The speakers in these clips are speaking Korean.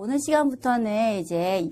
오늘 시간부터는 이제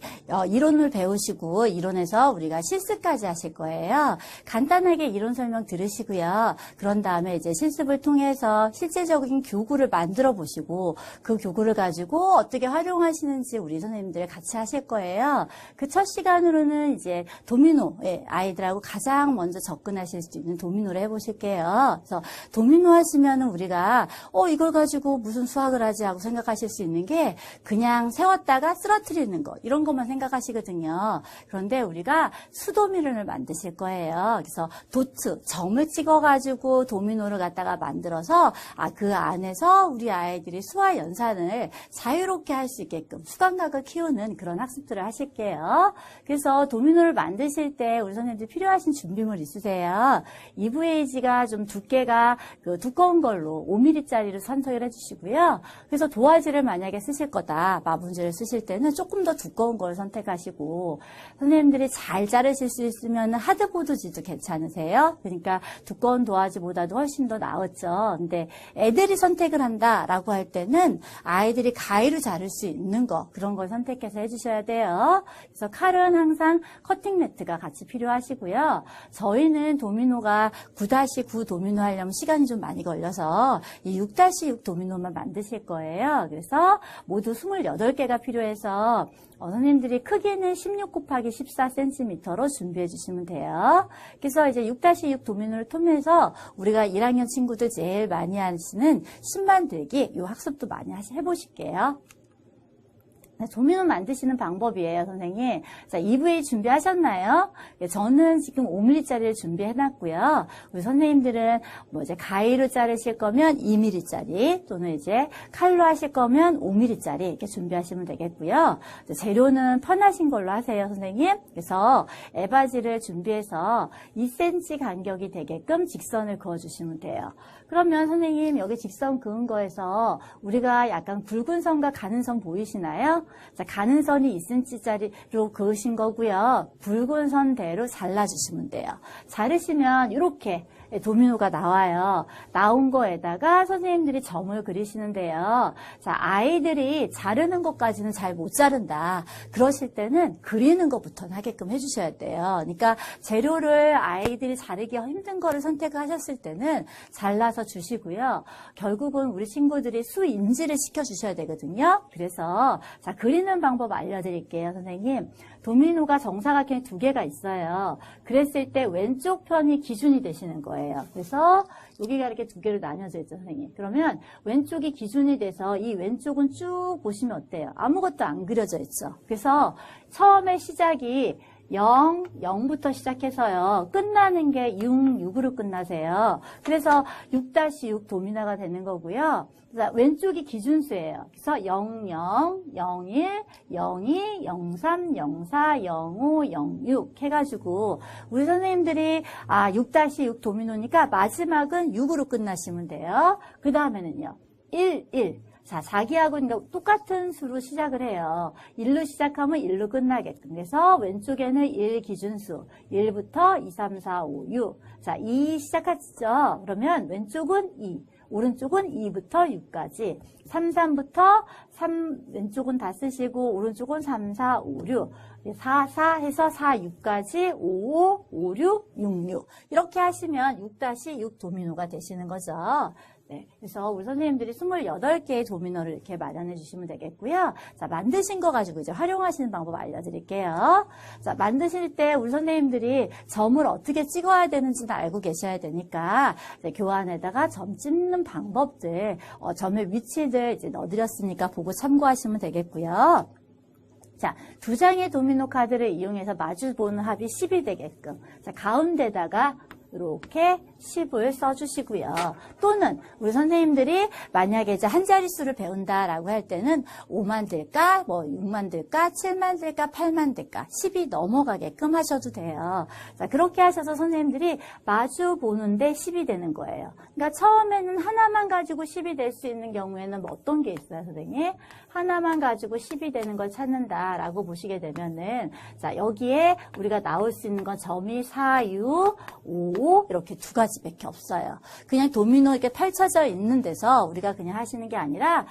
이론을 배우시고 이론에서 우리가 실습까지 하실 거예요. 간단하게 이론 설명 들으시고요. 그런 다음에 이제 실습을 통해서 실제적인 교구를 만들어 보시고 그 교구를 가지고 어떻게 활용하시는지 우리 선생님들 같이 하실 거예요. 그 첫 시간으로는 이제 도미노, 아이들하고 가장 먼저 접근하실 수 있는 도미노를 해보실게요. 그래서 도미노 하시면은 우리가 이걸 가지고 무슨 수학을 하지 하고 생각하실 수 있는 게 그냥 세웠다가 쓰러뜨리는 거 이런 것만 생각하시거든요. 그런데 우리가 수도미노를 만드실 거예요. 그래서 도트, 점을 찍어가지고 도미노를 갖다가 만들어서 그 안에서 우리 아이들이 수와 연산을 자유롭게 할 수 있게끔 수감각을 키우는 그런 학습들을 하실게요. 그래서 도미노를 만드실 때 우리 선생님들 필요하신 준비물 있으세요? EVAG가 좀 두께가 두꺼운 걸로 5mm짜리로 선택을 해주시고요. 그래서 도화지를 만약에 쓰실 거다, 마분지를 쓰실 때는 조금 더 두꺼운 걸 선택하시고, 선생님들이 잘 자르실 수 있으면 하드보드지도 괜찮으세요? 그러니까 두꺼운 도화지보다도 훨씬 더 나았죠. 근데 애들이 선택을 한다라고 할 때는 아이들이 가위로 자를 수 있는 거, 그런 걸 선택해서 해주셔야 돼요. 그래서 칼은 항상 커팅 매트가 같이 필요하시고요. 저희는 도미노가 9-9 도미노 하려면 시간이 좀 많이 걸려서 이 6-6 도미노만 만드실 거예요. 그래서 모두 28개가 필요해서 선생님들이 크기는 16 곱하기 14cm로 준비해 주시면 돼요. 그래서 이제 6-6 도미노를 통해서 우리가 1학년 친구들 제일 많이 하시는 심 만들기 이 학습도 많이 해보실게요. 도미노 만드시는 방법이에요, 선생님. 자, EVA 준비하셨나요? 저는 지금 5mm짜리를 준비해놨고요. 우리 선생님들은 이제 가위로 자르실 거면 2mm짜리 또는 이제 칼로 하실 거면 5mm짜리 이렇게 준비하시면 되겠고요. 재료는 편하신 걸로 하세요, 선생님. 그래서 에바지를 준비해서 2cm 간격이 되게끔 직선을 그어주시면 돼요. 그러면 선생님 여기 직선 그은 거에서 우리가 약간 굵은 선과 가는 선 보이시나요? 자, 가는 선이 2cm짜리로 그으신 거고요. 굵은 선대로 잘라주시면 돼요. 자르시면 이렇게 도미노가 나와요. 나온 거에다가 선생님들이 점을 그리시는데요. 자, 아이들이 자르는 것까지는 잘 못 자른다. 그러실 때는 그리는 것부터 하게끔 해주셔야 돼요. 그러니까 재료를 아이들이 자르기 힘든 거를 선택하셨을 때는 잘라서 주시고요. 결국은 우리 친구들이 수인지를 시켜주셔야 되거든요. 그래서 자, 그리는 방법 알려드릴게요, 선생님. 도미노가 정사각형이 2개가 있어요. 그랬을 때 왼쪽 편이 기준이 되시는 거예요. 그래서 여기가 이렇게 2개로 나뉘어져 있죠, 선생님. 그러면 왼쪽이 기준이 돼서 이 왼쪽은 쭉 보시면 어때요? 아무것도 안 그려져 있죠. 그래서 처음에 시작이 0부터 시작해서요. 끝나는 게 6으로 끝나세요. 그래서 6-6 도미노가 되는 거고요. 왼쪽이 기준수예요. 그래서 00, 01, 02, 03, 04, 05, 06 해가지고 우리 선생님들이 6-6 도미노니까 마지막은 6으로 끝나시면 돼요. 그 다음에는요. 1. 자, 자기하고 똑같은 수로 시작을 해요. 1로 시작하면 1로 끝나게끔. 그래서 왼쪽에는 1 기준수. 1부터 2, 3, 4, 5, 6. 자, 2 시작하시죠? 그러면 왼쪽은 2. 오른쪽은 2부터 6까지. 3부터 3, 왼쪽은 다 쓰시고, 오른쪽은 3, 4, 5, 6. 4 해서 4, 6까지 5, 5, 6, 6. 이렇게 하시면 6-6 도미노가 되시는 거죠. 네, 그래서 우리 선생님들이 28개의 도미노를 이렇게 마련해 주시면 되겠고요. 자, 만드신 거 가지고 이제 활용하시는 방법 알려드릴게요. 자, 만드실 때 우리 선생님들이 점을 어떻게 찍어야 되는지는 알고 계셔야 되니까 교환에다가 점 찍는 방법들, 점의 위치들 이제 넣어드렸으니까 보고 참고하시면 되겠고요. 자, 2장의 도미노 카드를 이용해서 마주 보는 합이 10이 되게끔. 자, 가운데다가 이렇게 10을 써주시고요. 또는 우리 선생님들이 만약에 이제 한 자릿수를 배운다라고 할 때는 5만 들까, 6만 들까, 7만 들까, 8만 들까, 10이 넘어가게끔 하셔도 돼요. 자, 그렇게 하셔서 선생님들이 마주 보는데 10이 되는 거예요. 그러니까 처음에는 하나만 가지고 10이 될 수 있는 경우에는 어떤 게 있어요, 선생님? 하나만 가지고 10이 되는 걸 찾는다라고 보시게 되면은, 자, 여기에 우리가 나올 수 있는 건 점이 4, 6, 5 이렇게 2가지 가지밖에 없어요. 그냥 도미노 이렇게 펼쳐져 있는 데서 우리가 그냥 하시는 게 아니라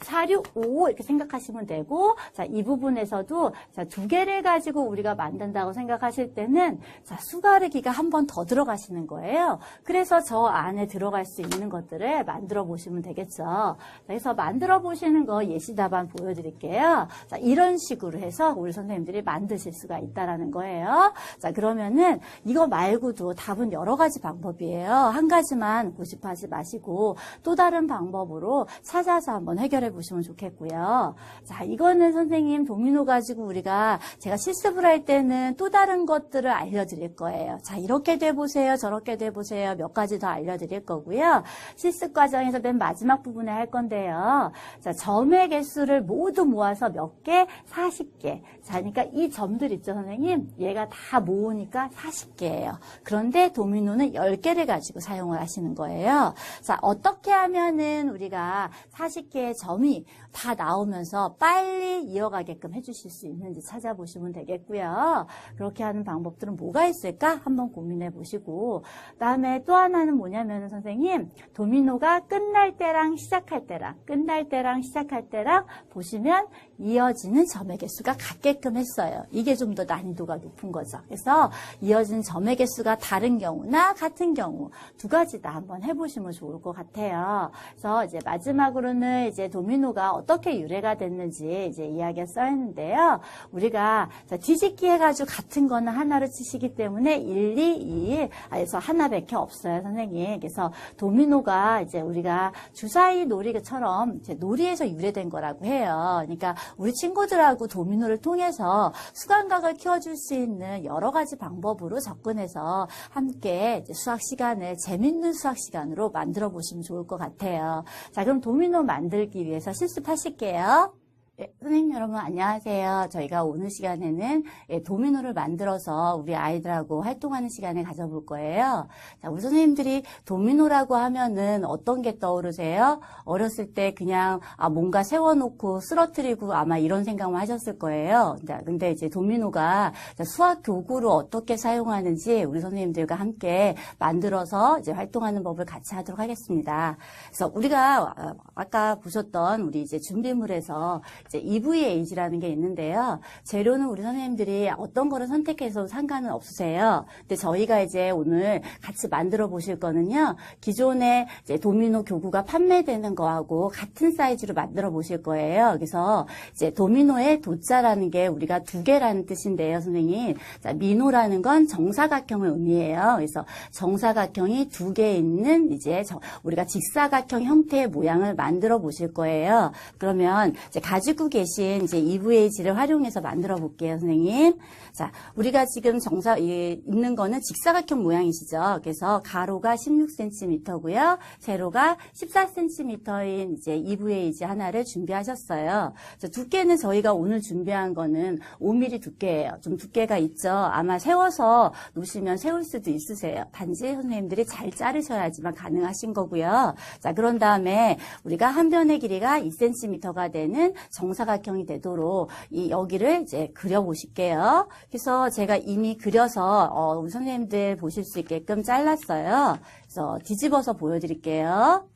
4, 6, 5 이렇게 생각하시면 되고, 자, 이 부분에서도 자, 2개를 가지고 우리가 만든다고 생각하실 때는 자, 수가르기가 한 번 더 들어가시는 거예요. 그래서 저 안에 들어갈 수 있는 것들을 만들어 보시면 되겠죠. 그래서 만들어 보시는 거 예시 답안 보여드릴게요. 자, 이런 식으로 해서 우리 선생님들이 만드실 수가 있다라는 거예요. 자, 그러면은 이거 말고도 답은 여러 가지 방법이에요. 한 가지만 고집하지 마시고 또 다른 방법으로 찾아서 한번 해결해 보시면 좋겠고요. 자, 이거는 선생님 도미노 가지고 우리가 제가 실습을 할 때는 또 다른 것들을 알려드릴 거예요. 자, 이렇게 돼보세요. 저렇게 돼보세요. 몇 가지 더 알려드릴 거고요. 실습 과정에서 맨 마지막 부분에 할 건데요. 자, 점의 개수를 모두 모아서 몇 개? 40개. 자, 그러니까 이 점들 있죠, 선생님? 얘가 다 모으니까 40개예요. 그런데 도미노는 10개를 가지고 사용을 하시는 거예요. 자, 어떻게 하면은 우리가 40개의 점이 다 나오면서 빨리 이어가게끔 해주실 수 있는지 찾아보시면 되겠고요. 그렇게 하는 방법들은 뭐가 있을까? 한번 고민해 보시고, 그다음에 또 하나는 뭐냐면은 선생님, 도미노가 끝날 때랑 시작할 때랑 보시면 이어지는 점의 개수가 같게끔 했어요. 이게 좀 더 난이도가 높은 거죠. 그래서 이어지는 점의 개수가 다른 경우나 같은 경우 두 가지 다 한번 해보시면 좋을 것 같아요. 그래서 이제 마지막으로는 이제 도미노가 어떻게 유래가 됐는지 이제 이야기가 써 있는데요. 우리가 뒤집기 해가지고 같은 거는 하나로 치시기 때문에 1, 2, 2 그래서 하나밖에 없어요, 선생님. 그래서 도미노가 이제 우리가 주사위 놀이처럼 이제 놀이에서 유래된 거라고 해요. 그러니까 우리 친구들하고 도미노를 통해서 수감각을 키워줄 수 있는 여러 가지 방법으로 접근해서 함께 이제 수학 시간을 재밌는 수학 시간으로 만들어 보시면 좋을 것 같아요. 자, 그럼 도미노 만들기 위해서 실습하실게요. 네, 선생님 여러분 안녕하세요. 저희가 오늘 시간에는 도미노를 만들어서 우리 아이들하고 활동하는 시간을 가져볼 거예요. 자, 우리 선생님들이 도미노라고 하면은 어떤 게 떠오르세요? 어렸을 때 그냥 뭔가 세워놓고 쓰러뜨리고 아마 이런 생각만 하셨을 거예요. 근데 이제 도미노가 수학 교구로 어떻게 사용하는지 우리 선생님들과 함께 만들어서 이제 활동하는 법을 같이 하도록 하겠습니다. 그래서 우리가 아까 보셨던 우리 이제 준비물에서 이제 EVAG라는 게 있는데요. 재료는 우리 선생님들이 어떤 거를 선택해서 상관은 없으세요. 근데 저희가 이제 오늘 같이 만들어 보실 거는요. 기존에 이제 도미노 교구가 판매되는 거하고 같은 사이즈로 만들어 보실 거예요. 그래서 이제 도미노의 도자라는 게 우리가 2개라는 뜻인데요, 선생님. 자, 미노라는 건 정사각형을 의미해요. 그래서 정사각형이 2개 있는 이제 우리가 직사각형 형태의 모양을 만들어 보실 거예요. 그러면 이제 가지고 계신 이제 EVAG를 활용해서 만들어 볼게요, 선생님. 자, 우리가 지금 있는 거는 직사각형 모양이시죠. 그래서 가로가 16cm고요. 세로가 14cm인 이제 EVAG 하나를 준비하셨어요. 자, 두께는 저희가 오늘 준비한 거는 5mm 두께예요. 좀 두께가 있죠. 아마 세워서 놓으시면 세울 수도 있으세요. 단지 선생님들이 잘 자르셔야지만 가능하신 거고요. 자, 그런 다음에 우리가 한 변의 길이가 2cm가 되는 정사각형이 되도록 여기를 이제 그려 보실게요. 그래서 제가 이미 그려서 우리 선생님들 보실 수 있게끔 잘랐어요. 그래서 뒤집어서 보여드릴게요.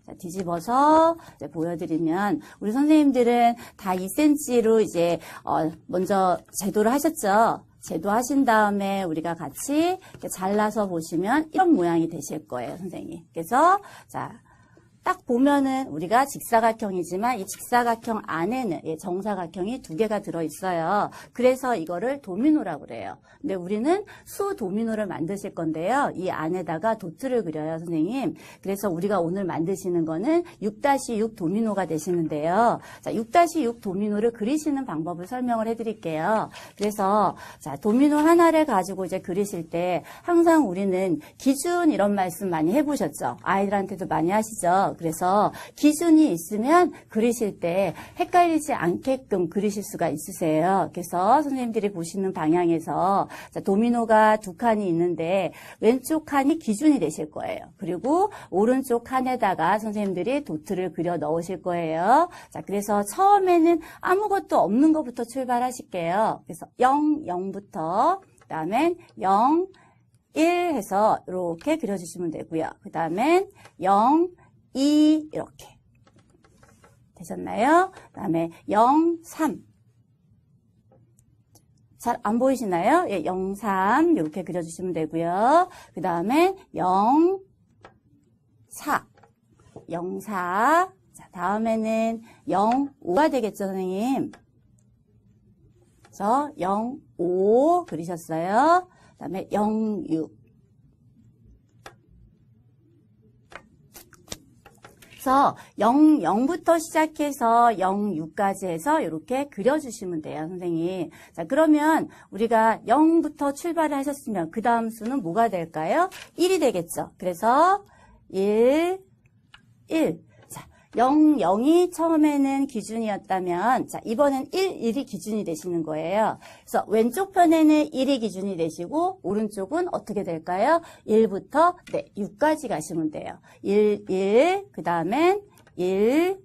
자, 뒤집어서 이제 보여드리면 우리 선생님들은 다 2cm로 이제 먼저 제도를 하셨죠. 제도하신 다음에 우리가 같이 이렇게 잘라서 보시면 이런 모양이 되실 거예요, 선생님. 그래서 자. 딱 보면은 우리가 직사각형이지만 이 직사각형 안에는 정사각형이 2개가 들어있어요. 그래서 이거를 도미노라고 그래요. 근데 우리는 수 도미노를 만드실 건데요. 이 안에다가 도트를 그려요, 선생님. 그래서 우리가 오늘 만드시는 거는 6-6 도미노가 되시는데요. 자, 6-6 도미노를 그리시는 방법을 설명을 해드릴게요. 그래서 자, 도미노 하나를 가지고 이제 그리실 때 항상 우리는 기준 이런 말씀 많이 해보셨죠? 아이들한테도 많이 하시죠? 그래서 기준이 있으면 그리실 때 헷갈리지 않게끔 그리실 수가 있으세요. 그래서 선생님들이 보시는 방향에서 자, 도미노가 2칸이 있는데 왼쪽 칸이 기준이 되실 거예요. 그리고 오른쪽 칸에다가 선생님들이 도트를 그려 넣으실 거예요. 자, 그래서 처음에는 아무것도 없는 것부터 출발하실게요. 그래서 0, 0부터 그다음엔 0, 1 해서 이렇게 그려주시면 되고요. 그 다음엔 0, 2 이렇게 되셨나요? 그 다음에 0, 3 잘 안 보이시나요? 예, 0, 3 이렇게 그려주시면 되고요. 그 다음에 0, 4 0, 4 자, 다음에는 0, 5가 되겠죠, 선생님? 그래서 0, 5 그리셨어요. 그 다음에 0, 6 그래서 0, 0부터 시작해서 0, 6까지 해서 이렇게 그려주시면 돼요, 선생님. 자, 그러면 우리가 0부터 출발을 하셨으면 그 다음 수는 뭐가 될까요? 1이 되겠죠. 그래서 1, 1. 자, 0, 0이 처음에는 기준이었다면, 자, 이번엔 1, 1이 기준이 되시는 거예요. 그래서 왼쪽 편에는 1이 기준이 되시고, 오른쪽은 어떻게 될까요? 1부터, 네, 6까지 가시면 돼요. 1, 1, 그 다음엔 1,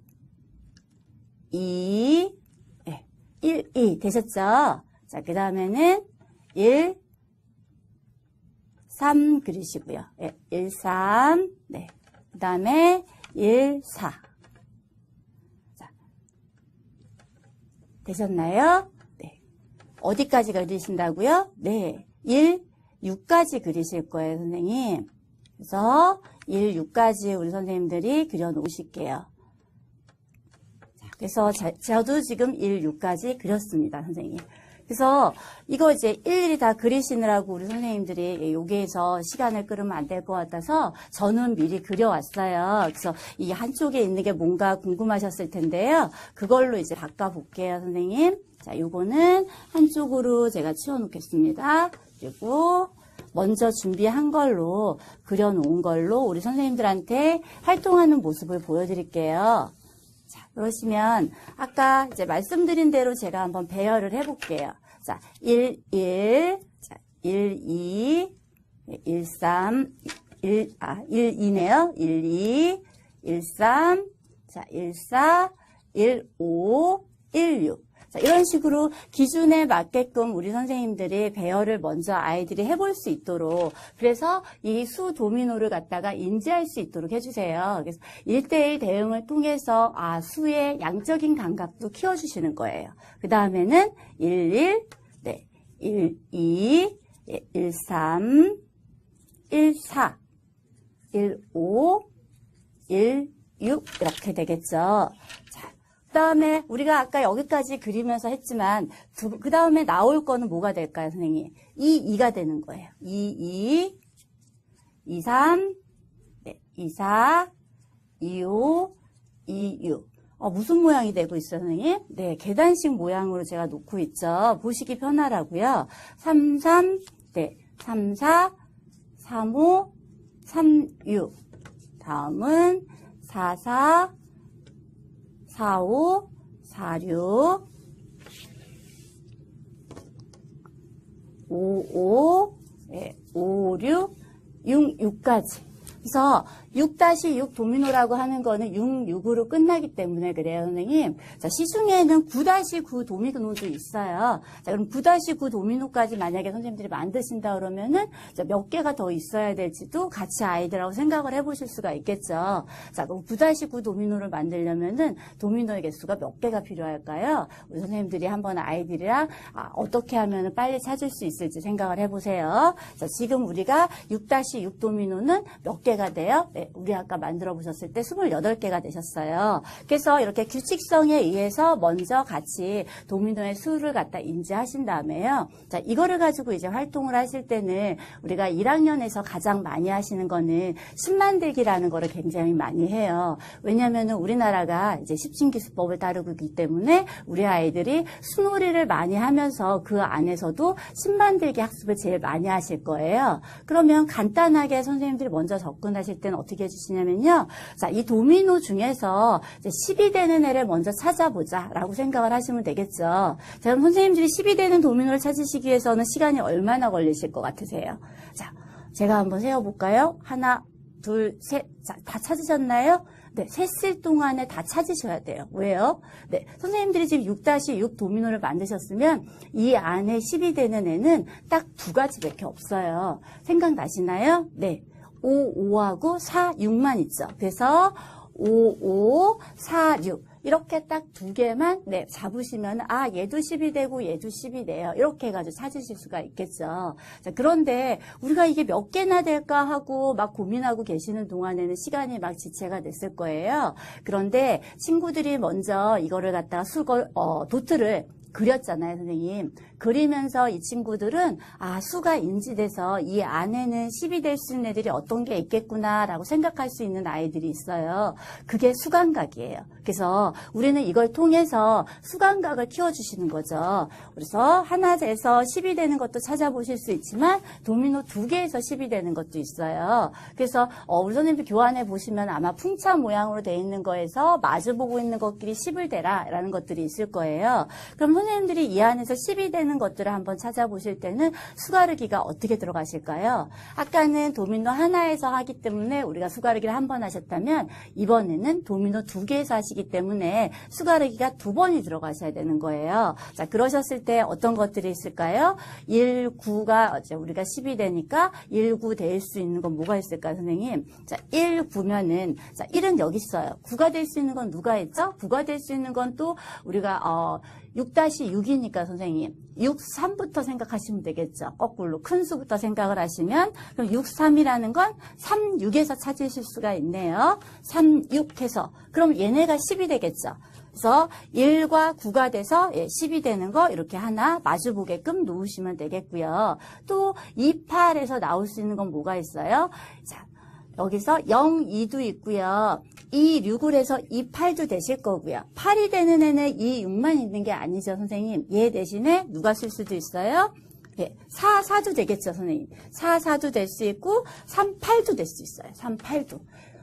2, 네, 1, 2 되셨죠? 자, 그 다음에는 1, 3 그리시고요. 네, 1, 3, 네. 그 다음에 1, 4. 자, 되셨나요? 네. 어디까지 그리신다고요? 네. 1, 6까지 그리실 거예요, 선생님. 그래서 1, 6까지 우리 선생님들이 그려 놓으실게요. 자, 그래서 저도 지금 1, 6까지 그렸습니다, 선생님. 그래서 이거 이제 일일이 다 그리시느라고 우리 선생님들이 여기에서 시간을 끌으면 안 될 것 같아서 저는 미리 그려왔어요. 그래서 이 한쪽에 있는 게 뭔가 궁금하셨을 텐데요. 그걸로 이제 바꿔볼게요, 선생님. 자, 요거는 한쪽으로 제가 치워놓겠습니다. 그리고 먼저 준비한 걸로 그려놓은 걸로 우리 선생님들한테 활동하는 모습을 보여드릴게요. 자, 그러시면 아까 이제 말씀드린 대로 제가 한번 배열을 해볼게요. 자, 1, 1, 자, 1, 2, 1, 3, 1, 2네요. 1, 2, 1, 3, 자, 1, 4, 1, 5, 1, 6. 자, 이런 식으로 기준에 맞게끔 우리 선생님들이 배열을 먼저 아이들이 해볼 수 있도록 그래서 이 수 도미노를 갖다가 인지할 수 있도록 해주세요. 그래서 1:1 대응을 통해서 수의 양적인 감각도 키워주시는 거예요. 그 다음에는 1, 1, 네, 1, 2, 1, 3, 1, 4, 1, 5, 1, 6 이렇게 되겠죠. 자. 그 다음에 우리가 아까 여기까지 그리면서 했지만 그 다음에 나올 거는 뭐가 될까요, 선생님? 2, 2가 되는 거예요. 2, 2, 2, 3, 네, 2, 4, 2, 5, 2, 6. 무슨 모양이 되고 있어요, 선생님? 네, 계단식 모양으로 제가 놓고 있죠. 보시기 편하라고요. 3, 3, 네, 3, 4, 3, 5, 3, 6. 다음은 4, 4, 4, 5, 4, 6, 5, 5, 네, 5, 6, 6, 6까지. 그래서 6-6 도미노라고 하는 거는 6, 6으로 끝나기 때문에 그래요, 선생님. 자, 시중에는 9-9 도미노도 있어요. 자, 그럼 9-9 도미노까지 만약에 선생님들이 만드신다 그러면은 몇 개가 더 있어야 될지도 같이 아이들하고 생각을 해보실 수가 있겠죠. 자, 그럼 9-9 도미노를 만들려면은 도미노의 개수가 몇 개가 필요할까요? 우리 선생님들이 한번 아이들이랑 어떻게 하면 빨리 찾을 수 있을지 생각을 해보세요. 자, 지금 우리가 6-6 도미노는 몇 개가 돼요? 네, 우리 아까 만들어 보셨을 때 28개가 되셨어요. 그래서 이렇게 규칙성에 의해서 먼저 같이 도미노의 수를 갖다 인지하신 다음에요. 자, 이거를 가지고 이제 활동을 하실 때는 우리가 1학년에서 가장 많이 하시는 거는 식 만들기라는 거를 굉장히 많이 해요. 왜냐면은 우리나라가 이제 십신기수법을 따르고 있기 때문에 우리 아이들이 수놀이를 많이 하면서 그 안에서도 식 만들기 학습을 제일 많이 하실 거예요. 그러면 간단하게 선생님들이 먼저 접근하실 때는 어떻게 해주시냐면요. 자, 이 도미노 중에서 이제 10이 되는 애를 먼저 찾아보자 라고 생각을 하시면 되겠죠. 자, 그럼 선생님들이 10이 되는 도미노를 찾으시기 위해서는 시간이 얼마나 걸리실 것 같으세요? 자, 제가 한번 세어볼까요? 하나, 둘, 셋. 자, 다 찾으셨나요? 네, 셌을 동안에 다 찾으셔야 돼요. 왜요? 네, 선생님들이 지금 6-6 도미노를 만드셨으면 이 안에 10이 되는 애는 딱 두 가지밖에 없어요. 생각나시나요? 네, 5, 5하고 4, 6만 있죠. 그래서 5, 5, 4, 6 이렇게 딱 두 개만 네, 잡으시면 아 얘도 10이 되고 얘도 10이 돼요. 이렇게 해가지고 찾으실 수가 있겠죠. 자, 그런데 우리가 이게 몇 개나 될까 하고 막 고민하고 계시는 동안에는 시간이 막 지체가 됐을 거예요. 그런데 친구들이 먼저 이거를 갖다가 도트를 그렸잖아요, 선생님. 그리면서 이 친구들은 아 수가 인지돼서 이 안에는 10이 될 수 있는 애들이 어떤 게 있겠구나라고 생각할 수 있는 아이들이 있어요. 그게 수감각이에요. 그래서 우리는 이걸 통해서 수감각을 키워주시는 거죠. 그래서 하나에서 10이 되는 것도 찾아보실 수 있지만 도미노 두 개에서 10이 되는 것도 있어요. 그래서 우리 선생님들 교환해 보시면 아마 풍차 모양으로 되어 있는 거에서 마주보고 있는 것끼리 10을 대라 라는 것들이 있을 거예요. 그럼 선생님들이 이 안에서 10이 되는 것들을 한번 찾아보실 때는 수가르기가 어떻게 들어가실까요? 아까는 도미노 하나에서 하기 때문에 우리가 수가르기를 한 번 하셨다면 이번에는 도미노 두 개에서 하시기 때문에 수가르기가 두 번이 들어가셔야 되는 거예요. 자, 그러셨을 때 어떤 것들이 있을까요? 1, 9가 우리가 10이 되니까 1, 9 될 수 있는 건 뭐가 있을까요, 선생님? 자, 1, 9면은 자, 1은 여기 있어요. 9가 될 수 있는 건 누가 있죠? 9가 될 수 있는 건 또 우리가 6-6이니까 선생님 6, 3부터 생각하시면 되겠죠. 거꾸로 큰 수부터 생각을 하시면 그럼 6, 3이라는 건 3, 6에서 찾으실 수가 있네요. 3, 6 해서 그럼 얘네가 10이 되겠죠. 그래서 1과 9가 돼서 10이 되는 거 이렇게 하나 마주보게끔 놓으시면 되겠고요. 또 2, 8에서 나올 수 있는 건 뭐가 있어요? 자, 여기서 0, 2도 있고요. 2, 6을 해서 2, 8도 되실 거고요. 8이 되는 애는 2, 6만 있는 게 아니죠, 선생님. 얘 대신에 누가 쓸 수도 있어요? 예, 4, 4도 되겠죠, 선생님. 4, 4도 될 수 있고 3, 8도 될 수 있어요. 3, 8도.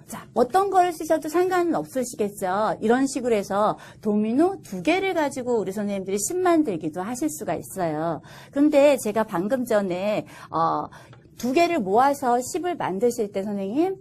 자, 어떤 걸 쓰셔도 상관은 없으시겠죠. 이런 식으로 해서 도미노 두 개를 가지고 우리 선생님들이 10 만들기도 하실 수가 있어요. 그런데 제가 방금 전에 두 개를 모아서 10을 만드실 때 선생님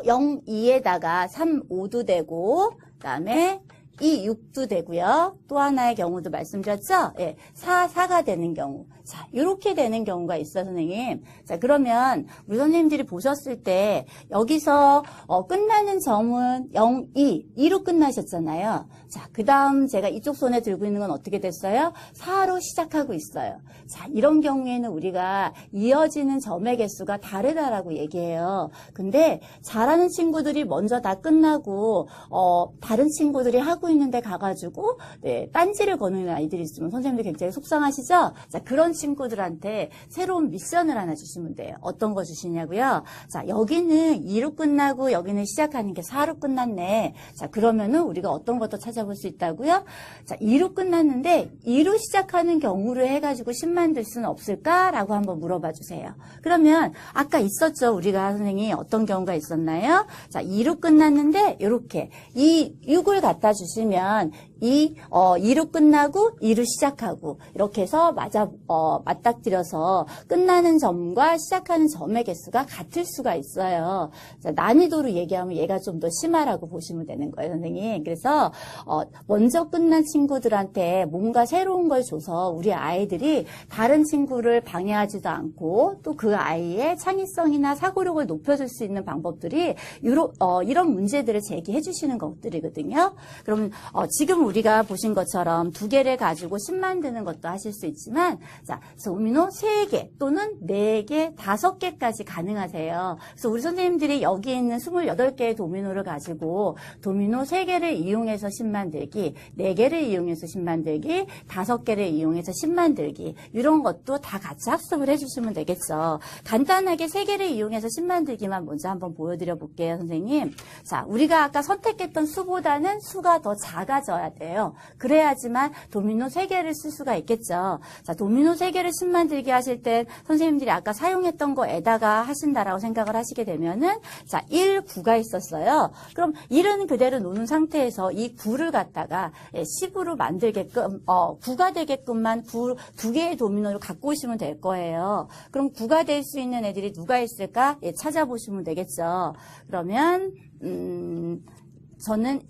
0, 2에다가 3, 5도 되고 그다음에 2, 6도 되고요. 또 하나의 경우도 말씀드렸죠? 예, 4, 4가 되는 경우. 자, 이렇게 되는 경우가 있어요, 선생님. 자, 그러면 우리 선생님들이 보셨을 때 여기서 끝나는 점은 0, 2로 끝나셨잖아요. 자, 그 다음 제가 이쪽 손에 들고 있는 건 어떻게 됐어요? 4로 시작하고 있어요. 자, 이런 경우에는 우리가 이어지는 점의 개수가 다르다라고 얘기해요. 근데 잘하는 친구들이 먼저 다 끝나고 다른 친구들이 하고 있는데 가가지고 네, 딴지를 거는 아이들이 있으면 선생님들 굉장히 속상하시죠? 자, 그런 친구들한테 새로운 미션을 하나 주시면 돼요. 어떤 거 주시냐고요? 자, 여기는 2로 끝나고 여기는 시작하는 게 4로 끝났네. 자, 그러면은 우리가 어떤 것도 찾아볼 수 있다고요? 자, 2로 끝났는데 2로 시작하는 경우를 해가지고 10 만들 수는 없을까라고 한번 물어봐 주세요. 그러면 아까 있었죠? 우리가 선생님이 어떤 경우가 있었나요? 자, 2로 끝났는데 이렇게 6을 갖다 주시면 2로 끝나고 2로 시작하고 이렇게 해서 맞닥뜨려서 끝나는 점과 시작하는 점의 개수가 같을 수가 있어요. 자, 난이도로 얘기하면 얘가 좀 더 심하라고 보시면 되는 거예요, 선생님. 그래서 먼저 끝난 친구들한테 뭔가 새로운 걸 줘서 우리 아이들이 다른 친구를 방해하지도 않고 또 그 아이의 창의성이나 사고력을 높여줄 수 있는 방법들이 이런 문제들을 제기해 주시는 것들이거든요. 그럼 지금 우리가 보신 것처럼 두 개를 가지고 10 만드는 것도 하실 수 있지만 자, 도미노 3개 또는 4개, 5개까지 가능하세요. 그래서 우리 선생님들이 여기 있는 28개의 도미노를 가지고 도미노 3개를 이용해서 10 만들기, 4개를 이용해서 10 만들기, 5개를 이용해서 10 만들기 이런 것도 다 같이 학습을 해주시면 되겠죠. 간단하게 3개를 이용해서 10 만들기만 먼저 한번 보여드려 볼게요, 선생님. 자, 우리가 아까 선택했던 수보다는 수가 더 작아져야 돼요. 그래야지만 도미노 3개를 쓸 수가 있겠죠. 자, 도미노 3개를 10 만들기 하실 때 선생님들이 아까 사용했던 거에다가 하신다라고 생각을 하시게 되면은 자, 1, 9가 있었어요. 그럼 1은 그대로 놓는 상태에서 이 9를 갖다가 10으로 만들게끔 9가 되게끔만 2개의 도미노를 갖고 오시면 될 거예요. 그럼 9가 될 수 있는 애들이 누가 있을까? 찾아보시면 되겠죠. 그러면 저는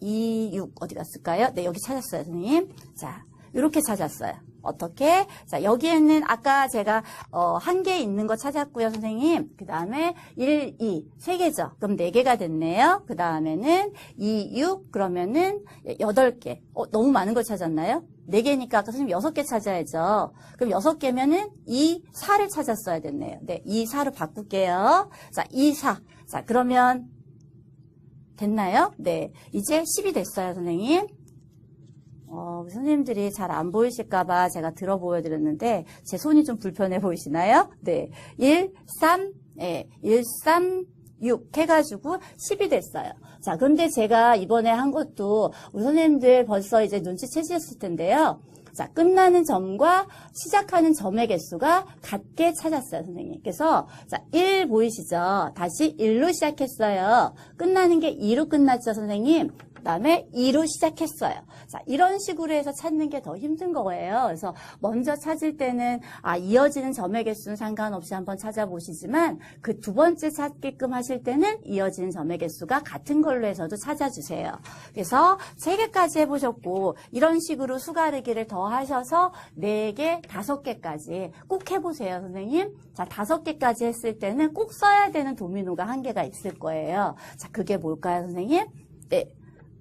2, 6 어디 갔을까요? 네, 여기 찾았어요, 선생님. 자, 이렇게 찾았어요. 어떻게? 자, 여기에는 아까 제가 1개 있는 거 찾았고요, 선생님. 그 다음에 1, 2, 3개죠. 그럼 4개가 됐네요. 그 다음에는 2, 6, 그러면은 8개. 너무 많은 걸 찾았나요? 4개니까 아까 선생님 6개 찾아야죠. 그럼 6개면은 2, 4를 찾았어야 됐네요. 네, 2, 4로 바꿀게요. 자, 2, 4. 자, 그러면 됐나요? 네, 이제 10이 됐어요, 선생님. 선생님들이 잘 안 보이실까봐 제가 들어 보여드렸는데 제 손이 좀 불편해 보이시나요? 네, 1, 3, 6 해가지고 10이 됐어요. 자, 그런데 제가 이번에 한 것도 우리 선생님들 벌써 이제 눈치채셨을 텐데요. 자, 끝나는 점과 시작하는 점의 개수가 같게 찾았어요, 선생님. 그래서, 자, 1 보이시죠? 다시 1로 시작했어요. 끝나는 게 2로 끝났죠, 선생님? 그 다음에 2로 시작했어요. 자, 이런 식으로 해서 찾는 게 더 힘든 거예요. 그래서 먼저 찾을 때는 이어지는 점의 개수는 상관없이 한번 찾아보시지만 그 두 번째 찾게끔 하실 때는 이어지는 점의 개수가 같은 걸로 해서도 찾아주세요. 그래서 3개까지 해보셨고 이런 식으로 수가르기를 더 하셔서 4개, 5개까지 꼭 해보세요, 선생님. 자, 5개까지 했을 때는 꼭 써야 되는 도미노가 1개가 있을 거예요. 자, 그게 뭘까요, 선생님? 네.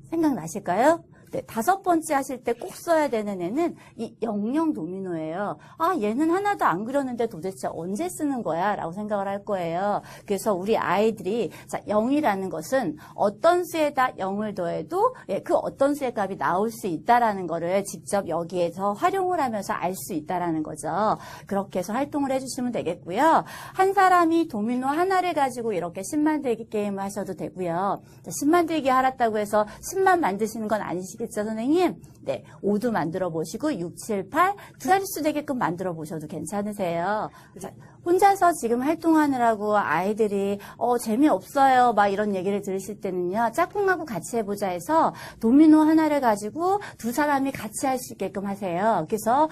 생각나실까요? 네, 5번째 하실 때 꼭 써야 되는 애는 이 00 도미노예요. 얘는 하나도 안 그렸는데 도대체 언제 쓰는 거야? 라고 생각을 할 거예요. 그래서 우리 아이들이, 자, 0이라는 것은 어떤 수에다 0을 더해도 그 어떤 수의 값이 나올 수 있다라는 거를 직접 여기에서 활용을 하면서 알 수 있다라는 거죠. 그렇게 해서 활동을 해주시면 되겠고요. 한 사람이 도미노 하나를 가지고 이렇게 10 만들기 게임을 하셔도 되고요. 자, 10 만들기 하랬다고 해서 10만 만드시는 건 아니시겠죠, 선생님? 네, 5도 만들어 보시고 6, 7, 8 두 자릿수 되게끔 만들어 보셔도 괜찮으세요. 자, 혼자서 지금 활동하느라고 아이들이 재미없어요 막 이런 얘기를 들으실 때는요, 짝꿍하고 같이 해보자 해서 도미노 하나를 가지고 두 사람이 같이 할 수 있게끔 하세요. 그래서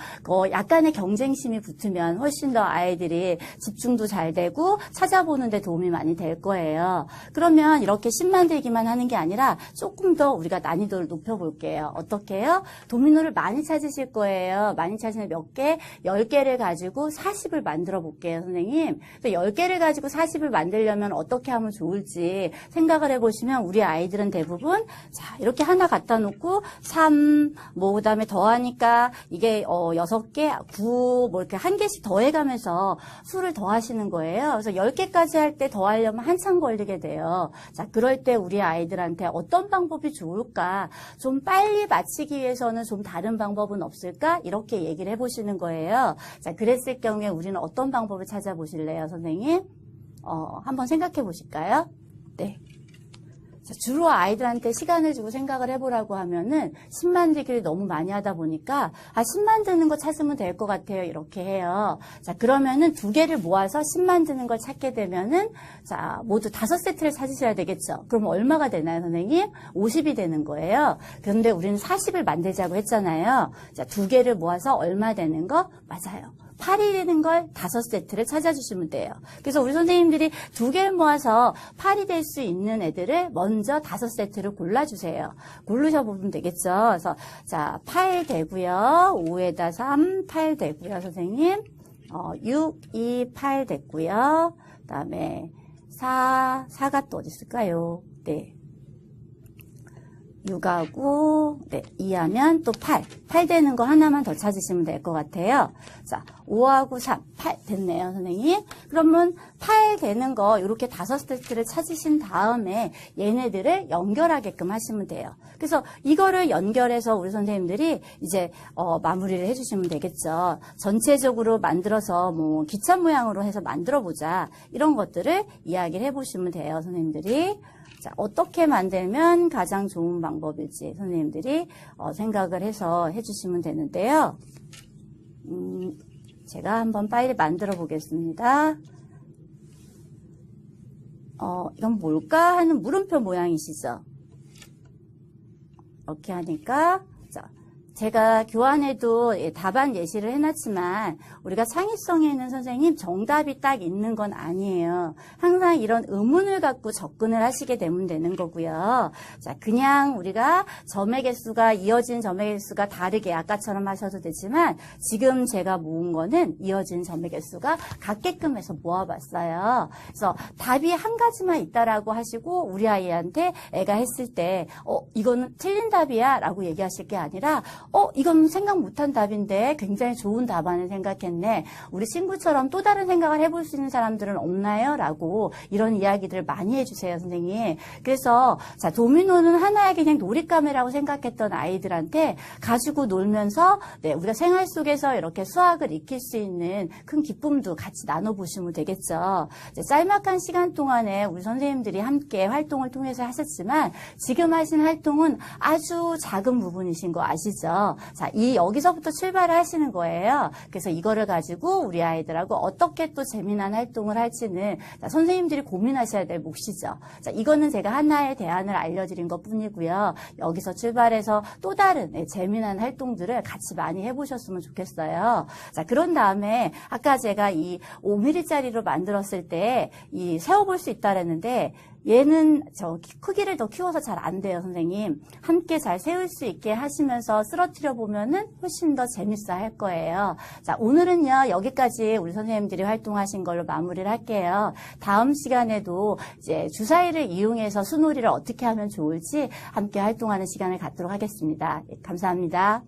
약간의 경쟁심이 붙으면 훨씬 더 아이들이 집중도 잘 되고 찾아보는 데 도움이 많이 될 거예요. 그러면 이렇게 10 만들기만 하는 게 아니라 조금 더 우리가 난이도를 높여볼게요. 어떻게 해요? 도미노를 많이 찾으실 거예요. 많이 찾으면 몇 개? 10개를 가지고 40을 만들어 볼게요, 선생님. 10개를 가지고 40을 만들려면 어떻게 하면 좋을지 생각을 해보시면 우리 아이들은 대부분 자, 이렇게 하나 갖다 놓고 3, 그 다음에 더하니까 이게 6개, 9, 뭐 이렇게 한 개씩 더해가면서 수를 더하시는 거예요. 그래서 10개까지 할 때 더하려면 한참 걸리게 돼요. 자, 그럴 때 우리 아이들한테 어떤 방법이 좋을까? 좀 빨리 마치기 위해서는 좀 다른 방법은 없을까? 이렇게 얘기를 해보시는 거예요. 자, 그랬을 경우에 우리는 어떤 방법을 찾아보실래요, 선생님? 한번 생각해 보실까요? 네. 자, 주로 아이들한테 시간을 주고 생각을 해보라고 하면은 10 만들기를 너무 많이 하다 보니까 10 만드는 거 찾으면 될 것 같아요. 이렇게 해요. 자, 그러면은 2개를 모아서 10 만드는 걸 찾게 되면은 자, 모두 5세트를 찾으셔야 되겠죠. 그럼 얼마가 되나요, 선생님? 50이 되는 거예요. 그런데 우리는 40을 만들자고 했잖아요. 자, 2개를 모아서 얼마 되는 거? 맞아요. 8이 되는 걸 5세트를 찾아주시면 돼요. 그래서 우리 선생님들이 2개를 모아서 8이 될 수 있는 애들을 먼저 5세트를 골라주세요. 고르셔보면 되겠죠. 그래서 자, 8 되고요. 5에다 3, 8 되고요, 선생님. 6, 2, 8 됐고요. 그 다음에 4, 4가 또 어디 있을까요? 네. 6하고, 네, 2하면 또 8. 8 되는 거 하나만 더 찾으시면 될 것 같아요. 자, 5하고 3, 8 됐네요, 선생님. 그러면 8 되는 거, 이렇게 5세트를 찾으신 다음에 얘네들을 연결하게끔 하시면 돼요. 그래서 이거를 연결해서 우리 선생님들이 이제, 마무리를 해주시면 되겠죠. 전체적으로 만들어서 뭐, 기차 모양으로 해서 만들어 보자. 이런 것들을 이야기를 해보시면 돼요, 선생님들이. 자, 어떻게 만들면 가장 좋은 방법일지 선생님들이 생각을 해서 해주시면 되는데요. 제가 한번 빨리 만들어 보겠습니다. 이건 뭘까 하는 물음표 모양이시죠? 이렇게 하니까, 자, 제가 교환에도 답안 예시를 해놨지만 우리가 창의성에는 선생님 정답이 딱 있는 건 아니에요. 항상 이런 의문을 갖고 접근을 하시게 되는 거고요. 자, 그냥 우리가 점의 개수가 이어진 점의 개수가 다르게 아까처럼 하셔도 되지만 지금 제가 모은 거는 이어진 점의 개수가 같게끔 해서 모아봤어요. 그래서 답이 한 가지만 있다라고 하시고 우리 아이한테 애가 했을 때 이거는 틀린 답이야 라고 얘기하실 게 아니라 이건 생각 못한 답인데 굉장히 좋은 답안을 생각했네. 우리 친구처럼 또 다른 생각을 해볼 수 있는 사람들은 없나요? 라고 이런 이야기들을 많이 해주세요, 선생님. 그래서 자, 도미노는 하나의 그냥 놀잇감이라고 생각했던 아이들한테 가지고 놀면서 네, 우리가 생활 속에서 이렇게 수학을 익힐 수 있는 큰 기쁨도 같이 나눠보시면 되겠죠. 이제 짤막한 시간 동안에 우리 선생님들이 함께 활동을 통해서 하셨지만 지금 하신 활동은 아주 작은 부분이신 거 아시죠? 자, 여기서부터 출발을 하시는 거예요. 그래서 이거를 가지고 우리 아이들하고 어떻게 또 재미난 활동을 할지는 자, 선생님들이 고민하셔야 될 몫이죠. 자, 이거는 제가 하나의 대안을 알려드린 것 뿐이고요. 여기서 출발해서 또 다른 재미난 활동들을 같이 많이 해보셨으면 좋겠어요. 자, 그런 다음에 아까 제가 이 5mm짜리로 만들었을 때 이 세워볼 수 있다 그랬는데 얘는 크기를 더 키워서 잘 안 돼요, 선생님. 함께 잘 세울 수 있게 하시면서 쓰러뜨려 보면은 훨씬 더 재밌어 할 거예요. 자, 오늘은요, 여기까지 우리 선생님들이 활동하신 걸로 마무리를 할게요. 다음 시간에도 이제 주사위를 이용해서 수놀이를 어떻게 하면 좋을지 함께 활동하는 시간을 갖도록 하겠습니다. 감사합니다.